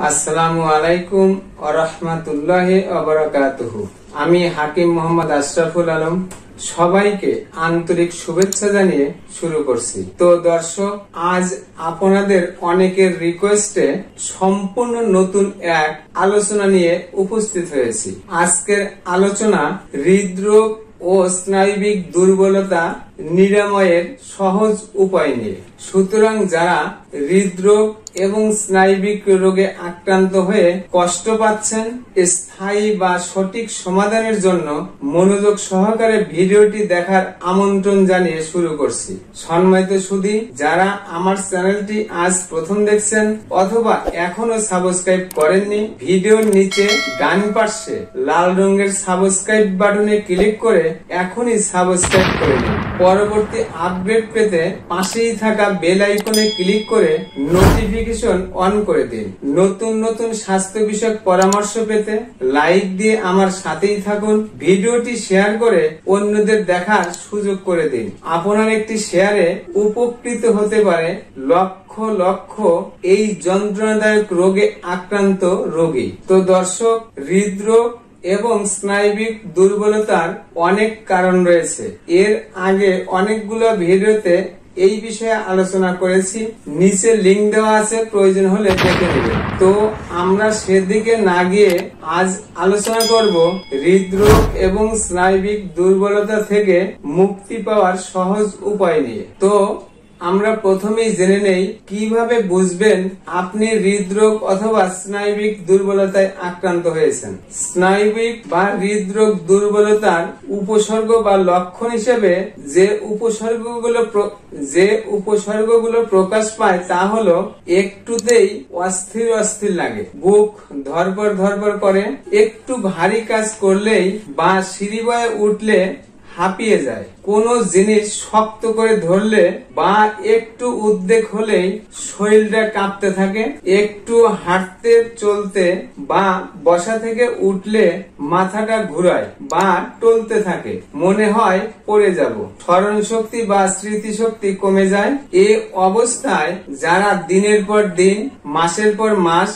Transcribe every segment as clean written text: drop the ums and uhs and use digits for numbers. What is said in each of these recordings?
আসসালামু আলাইকুম ওয়া রাহমাতুল্লাহি ওয়া বারাকাতুহু। আমি হাকিম মোহাম্মদ আশরাফুল আলম সবাইকে আন্তরিক শুভেচ্ছা জানিয়ে শুরু করছি। তো দর্শক, আজ আপনাদের অনেকের রিকোয়েস্টে সম্পূর্ণ নতুন এক আলোচনা নিয়ে উপস্থিত হয়েছি। আজকের আলোচনা হৃদরোগ ও স্নায়বিক দুর্বলতা নিরাময়ের সহজ উপায় নিয়ে। সুতরাং যারা হৃদরোগ এবং স্নায়বিক রোগে আক্রান্ত হয়ে কষ্ট পাচ্ছেন, স্থায়ী বা সঠিক সমাধানের জন্য মনোযোগ সহকারে ভিডিওটি দেখার আমন্ত্রণ জানিয়ে শুরু করছি। সম্মানিত সুধী, যারা আমার চ্যানেলটি আজ প্রথম দেখছেন অথবা এখনো সাবস্ক্রাইব করেননি, ভিডিওর নিচে ডান পাশে লাল রঙের সাবস্ক্রাইব বাটনে ক্লিক করে এখনই সাবস্ক্রাইব করে নিন। পরবর্তী আপডেট পেতে পাশেই থাকা বেল আইকনে ক্লিক করে নোটিফিকেশন অন করে দিন। নতুন নতুন স্বাস্থ্য বিষয়ক পরামর্শ পেতে লাইক দিয়ে আমার সাথেই থাকুন। ভিডিওটি শেয়ার করে অন্যদের দেখার সুযোগ করে দিন। আপনার একটি শেয়ারে উপকৃত হতে পারে লক্ষ লক্ষ এই যন্ত্রণাদায়ক রোগে আক্রান্ত রোগী। তো দর্শক, হৃদরোগ এবং স্নায়বিক দুর্বলতার অনেক কারণ রয়েছে। এর আগে অনেকগুলো ভিডিওতে এই বিষয়ে আলোচনা করেছি, নিচে লিংক দেওয়া আছে, প্রয়োজন হলে দেখে নেবেন। তো আমরা সেদিকে না গিয়ে আজ আলোচনা করব হৃদরোগ এবং স্নায়বিক দুর্বলতা থেকে মুক্তি পাওয়ার সহজ উপায় নিয়ে। তো আমরা প্রথমেই জেনে নেই কিভাবে বুঝবেন আপনি হৃদরোগ অথবা স্নায়বিক দুর্বলতায় আক্রান্ত হয়েছেন। স্নায়বিক বা হৃদরোগ দুর্বলতার উপসর্গ বা লক্ষণ হিসেবে যে উপসর্গগুলো প্রকাশ পায় তা হলো একটুতেই অস্থির অস্থির লাগে, বুক ধরপড় করে, একটু ভারী কাজ করলেই বা সিঁড়ি বয়ে উঠলে হাঁপিয়ে যায়, কোন জিনিস শক্ত করে ধরলে বা একটু উদ্বেগ হলেই শরীরটা কাঁপতে থাকে, একটু হাঁটতে চলতে বা বসা থেকে উঠলে মাথাটা ঘুরায় বা টলতে থাকে, মনে হয় পড়ে যাব, স্মরণ শক্তি বা স্মৃতিশক্তি কমে যায়। এ অবস্থায় যারা দিনের পর দিন, মাসের পর মাস,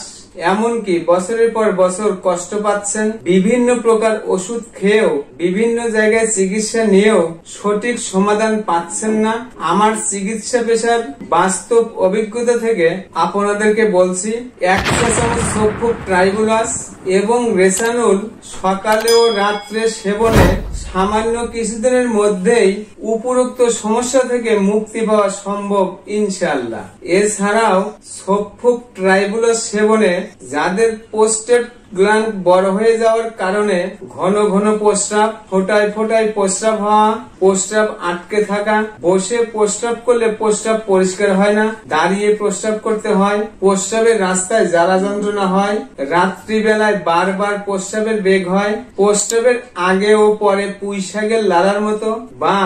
এমনকি বছরের পর বছর কষ্ট পাচ্ছেন, বিভিন্ন প্রকার ওষুধ খেয়েও, বিভিন্ন জায়গায় চিকিৎসা নিয়েও সঠিক সমাধান পাচ্ছেন না, আমার চিকিৎসা পেশার বাস্তব অভিজ্ঞতা থেকে আপনাদেরকে বলছি, 1 চা চামচ সোফুক ট্রাইবুলাস এবং রেসানুল সকালে ও রাত্রে সেবনে সামান্য কিছুদিনের মধ্যেই উপরোক্ত সমস্যা থেকে মুক্তি পাওয়া সম্ভব ইনশাআল্লাহ। এছাড়াও সোফুক ট্রাইবুলাস সেবনে যাদের প্রোস্টেট গ্ল্যান্ড বড় হয়ে যাওয়ার কারণে ঘন ঘন প্রস্রাব, ফোটায় প্রস্রাব হওয়া, প্রস্রাব আটকে থাকা, বসে প্রস্রাব করলে প্রস্রাব পরিষ্কার হয় না, দাঁড়িয়ে প্রস্রাব করতে হয়, প্রস্রাবের রাস্তায় জ্বালা যন্ত্রণা হয়, রাত্রিবেলায় বারবার প্রস্রাবের বেগ হয়, প্রস্রাবের আগে ও পরে পুঁই শাকের লালার মতো বা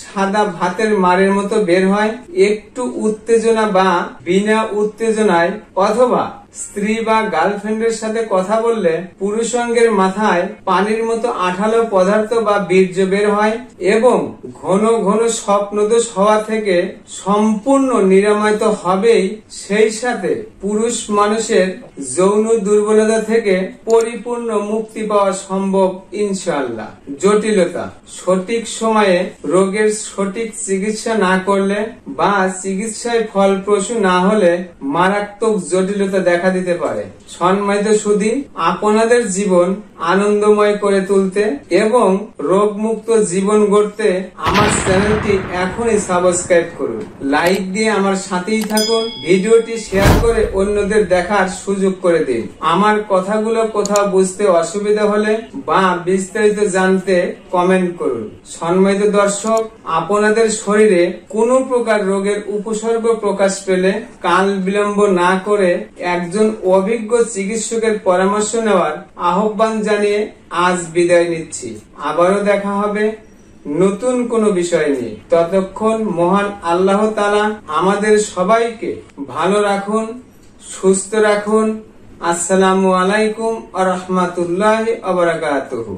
সাদা ভাতের মারের মতো বের হয়, একটু উত্তেজনা বা বিনা উত্তেজনায় অথবা স্ত্রী বা গার্লফ্রেন্ডের সাথে কথা বললে পুরুষাঙ্গের মাথায় পানির মতো আঠালো পদার্থ বা বীর্য বের হয় এবং ঘন ঘন স্বপ্নদোষ হওয়া থেকে সম্পূর্ণ নিরাময় তো হবেই, সেই সাথে পুরুষ মানুষের যৌন দুর্বলতা থেকে পরিপূর্ণ মুক্তি পাওয়া সম্ভব ইনশাআল্লাহ। জটিলতা, সঠিক সময়ে রোগের সঠিক চিকিৎসা না করলে বা চিকিৎসায় ফলপ্রসূ না হলে মারাত্মক জটিলতা দেখা দিতে পারে। সম্মানিত সুধী, আপনাদের জীবন আনন্দময় করে তুলতে এবং রোগমুক্ত জীবন গড়তে আমার চ্যানেলটি এখনই সাবস্ক্রাইব করুন, লাইক দিয়ে আমার সাথেই থাকুন, ভিডিওটি শেয়ার করে অন্যদের দেখার সুযোগ করে দিন। আমার কথাগুলো কোথাও বুঝতে অসুবিধা হলে বা বিস্তারিত জানতে কমেন্ট করুন। সম্মানিত দর্শক, আপনাদের শরীরে কোনো প্রকার রোগের উপসর্গ প্রকাশ পেলে কাল বিলম্ব না করে একজন অভিজ্ঞ চিকিৎসকের পরামর্শ নেওয়ার আহ্বান জানিয়ে আজ বিদায় নিচ্ছি। আবারও দেখা হবে নতুন কোনো বিষয় নিয়ে। ততক্ষণ মহান আল্লাহ তাআলা আমাদের সবাইকে ভালো রাখুন, সুস্থ রাখুন। আসসালামু আলাইকুম ওয়া রাহমাতুল্লাহি ওয়া বারাকাতুহু।